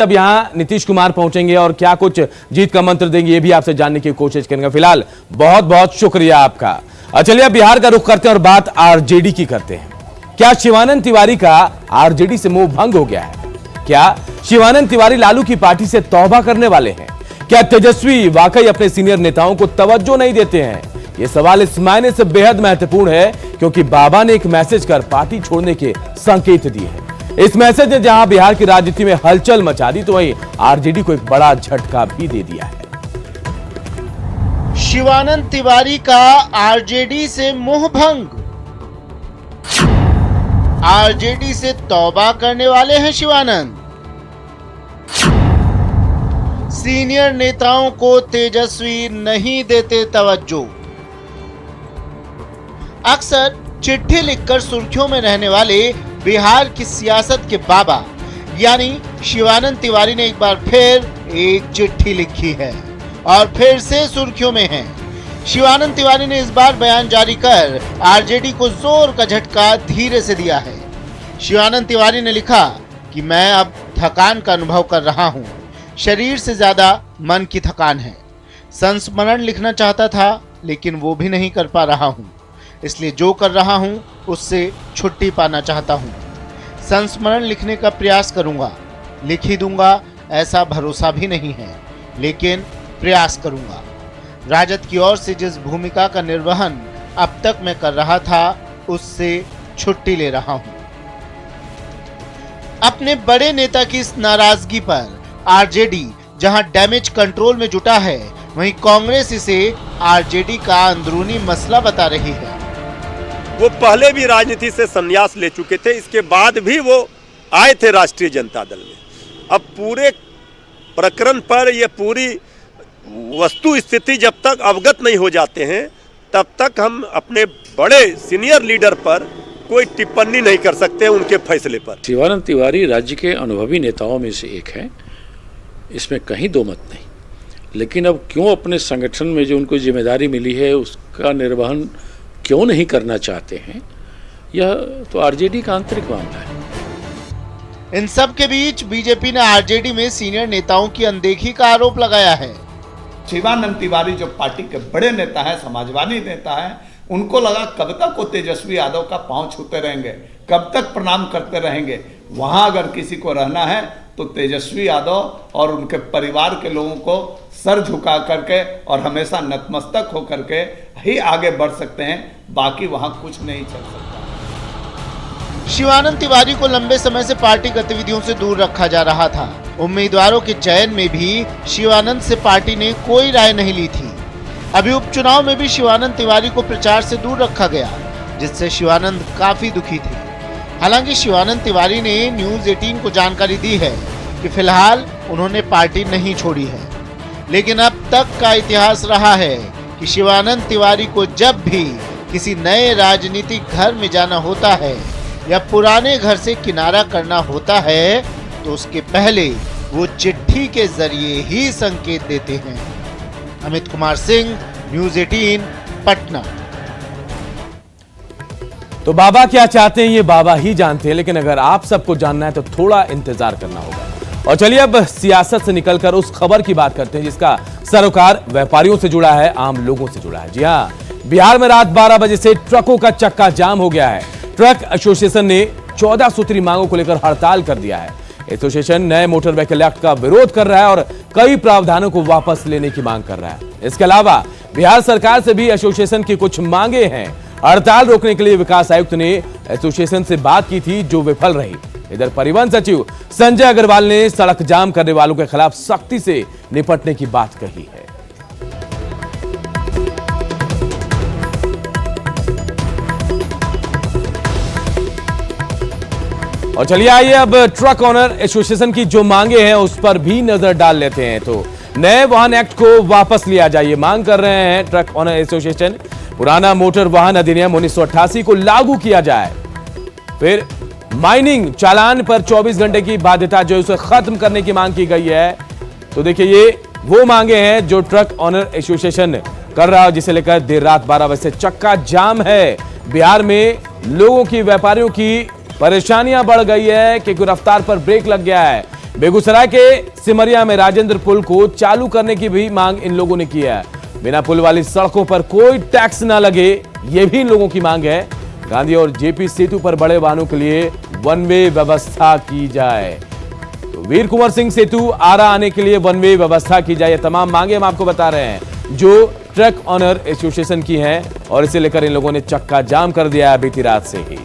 अब यहाँ नीतीश कुमार पहुंचेंगे और क्या कुछ जीत का मंत्र देंगे ये भी आपसे जानने की कोशिश करेंगे। फिलहाल बहुत बहुत शुक्रिया आपका। चलिए अब बिहार का रुख करते हैं और बात आरजेडी की करते हैं। क्या शिवानंद तिवारी का आरजेडी से मोह भंग हो गया है? क्या शिवानंद तिवारी लालू की पार्टी से तौबा करने वाले हैं? क्या तेजस्वी वाकई अपने सीनियर नेताओं को तवज्जो नहीं देते हैं? यह सवाल इस मायने से बेहद महत्वपूर्ण है क्योंकि बाबा ने एक मैसेज कर पार्टी छोड़ने के संकेत दिए हैं। इस मैसेज ने जहां बिहार की राजनीति में हलचल मचा दी तो वहीं आरजेडी को एक बड़ा झटका भी दे दिया है। शिवानंद तिवारी का आरजेडी से मोह भंग, आरजेडी से तौबा करने वाले हैं शिवानंद। सीनियर नेताओं को तेजस्वी नहीं देते तवज्जो। अक्सर चिट्ठी लिखकर सुर्खियों में रहने वाले बिहार की सियासत के बाबा यानी शिवानंद तिवारी ने एक बार फिर एक चिट्ठी लिखी है और फिर से सुर्खियों में है। शिवानंद तिवारी ने इस बार बयान जारी कर आरजेडी को जोर का झटका धीरे से दिया है। शिवानंद तिवारी ने लिखा कि मैं अब थकान का अनुभव कर रहा हूं, शरीर से ज्यादा मन की थकान है। संस्मरण लिखना चाहता था लेकिन वो भी नहीं कर पा रहा हूं, इसलिए जो कर रहा हूं उससे छुट्टी पाना चाहता हूं। संस्मरण लिखने का प्रयास करूंगा, लिख ही दूंगा ऐसा भरोसा भी नहीं है, लेकिन प्रयास करूंगा। राजद की ओर से जिस भूमिका का निर्वहन अब तक मैं कर रहा था उससे छुट्टी ले रहा हूं। अपने बड़े नेता की इस नाराजगी पर आरजेडी जहां डैमेज कंट्रोल में जुटा है, वहीं कांग्रेस इसे आरजेडी का अंदरूनी मसला बता रही है। वो पहले भी राजनीति से संन्यास ले चुके थे, इसके बाद भी वो आए थे राष्ट्रीय जनता दल में। अब पूरे प्रकरण पर ये पूरी वस्तु स्थिति जब तक अवगत नहीं हो जाते हैं तब तक हम अपने बड़े सीनियर लीडर पर कोई टिप्पणी नहीं कर सकते उनके फैसले पर। शिवानंद तिवारी राज्य के अनुभवी नेताओं में से एक है, इसमें कहीं दो मत नहीं। लेकिन अब क्यों अपने संगठन में जो उनको जिम्मेदारी मिली है उसका निर्वहन क्यों नहीं करना चाहते हैं, यह तो आरजेडी का आंतरिक मामला है। इन सब के बीच बीजेपी ने आरजेडी में सीनियर नेताओं की अनदेखी का आरोप लगाया है। शिवानंद तिवारी जो पार्टी के बड़े नेता हैं, समाजवादी नेता हैं, उनको लगा कब तक वो तेजस्वी यादव का पांव छूते रहेंगे, कब तक प्रणाम करते रहेंगे। वहां अगर किसी को रहना है तो तेजस्वी यादव और उनके परिवार के लोगों को सर झुका करके और हमेशा नतमस्तक होकर के ही आगे बढ़ सकते हैं, बाकी वहां कुछ नहीं चल सकता। शिवानंद तिवारी को लंबे समय से पार्टी गतिविधियों से दूर रखा जा रहा था। उम्मीदवारों के चयन में भी शिवानंद से पार्टी ने कोई राय नहीं ली थी। अभी उपचुनाव में भी शिवानंद तिवारी को प्रचार से दूर रखा गया, जिससे शिवानंद काफी दुखी थे। हालांकि शिवानंद तिवारी ने न्यूज 18 को जानकारी दी है कि फिलहाल उन्होंने पार्टी नहीं छोड़ी है, लेकिन अब तक का इतिहास रहा है कि शिवानंद तिवारी को जब भी किसी नए राजनीतिक घर में जाना होता है या पुराने घर से किनारा करना होता है तो उसके पहले वो चिट्ठी के जरिए ही संकेत देते हैं। अमित कुमार सिंह, न्यूज 18, पटना। तो बाबा क्या चाहते हैं ये बाबा ही जानते हैं, लेकिन अगर आप सबको जानना है तो थोड़ा इंतजार करना होगा। और चलिए अब सियासत से निकलकर उस खबर की बात करते हैं जिसका सरोकार व्यापारियों से जुड़ा है, आम लोगों से जुड़ा है। जी हाँ, बिहार में रात 12 बजे से ट्रकों का चक्का जाम हो गया है। ट्रक एसोसिएशन ने 14 सूत्री मांगों को लेकर हड़ताल कर दिया है। एसोसिएशन नए मोटर व्हीकल एक्ट का विरोध कर रहा है और कई प्रावधानों को वापस लेने की मांग कर रहा है। इसके अलावा बिहार सरकार से भी एसोसिएशन की कुछ मांगे हैं। हड़ताल रोकने के लिए विकास आयुक्त ने एसोसिएशन से बात की थी जो विफल रही। इधर परिवहन सचिव संजय अग्रवाल ने सड़क जाम करने वालों के खिलाफ सख्ती से निपटने की बात कही है। और चलिए आइए अब ट्रक ओनर एसोसिएशन की जो मांगे हैं उस पर भी नजर डाल लेते हैं। तो नए वाहन एक्ट को वापस लिया जाए, मांग कर रहे हैं ट्रक ओनर एसोसिएशन। पुराना मोटर वाहन अधिनियम 1988 को लागू किया जाए, फिर माइनिंग चालान पर 24 घंटे की बाध्यता जो उसे खत्म करने की मांग की गई है। तो देखिए ये वो मांगे हैं जो ट्रक ओनर एसोसिएशन कर रहा है, जिसे लेकर देर रात 12 बजे से चक्का जाम है। बिहार में लोगों की, व्यापारियों की परेशानियां बढ़ गई है क्योंकि रफ्तार पर ब्रेक लग गया है। बेगूसराय के सिमरिया में राजेंद्र पुल को चालू करने की भी मांग इन लोगों ने की है। बिना पुल वाली सड़कों पर कोई टैक्स ना लगे, ये भी इन लोगों की मांग है। गांधी और जेपी सेतु पर बड़े वाहनों के लिए वन वे व्यवस्था की जाए। तो वीर कुंवर सिंह सेतु आरा आने के लिए वन वे व्यवस्था की जाए। ये तमाम मांगे हम आपको बता रहे हैं जो ट्रक ऑनर एसोसिएशन की हैं और इसे लेकर इन लोगों ने चक्का जाम कर दिया है बीती रात से ही।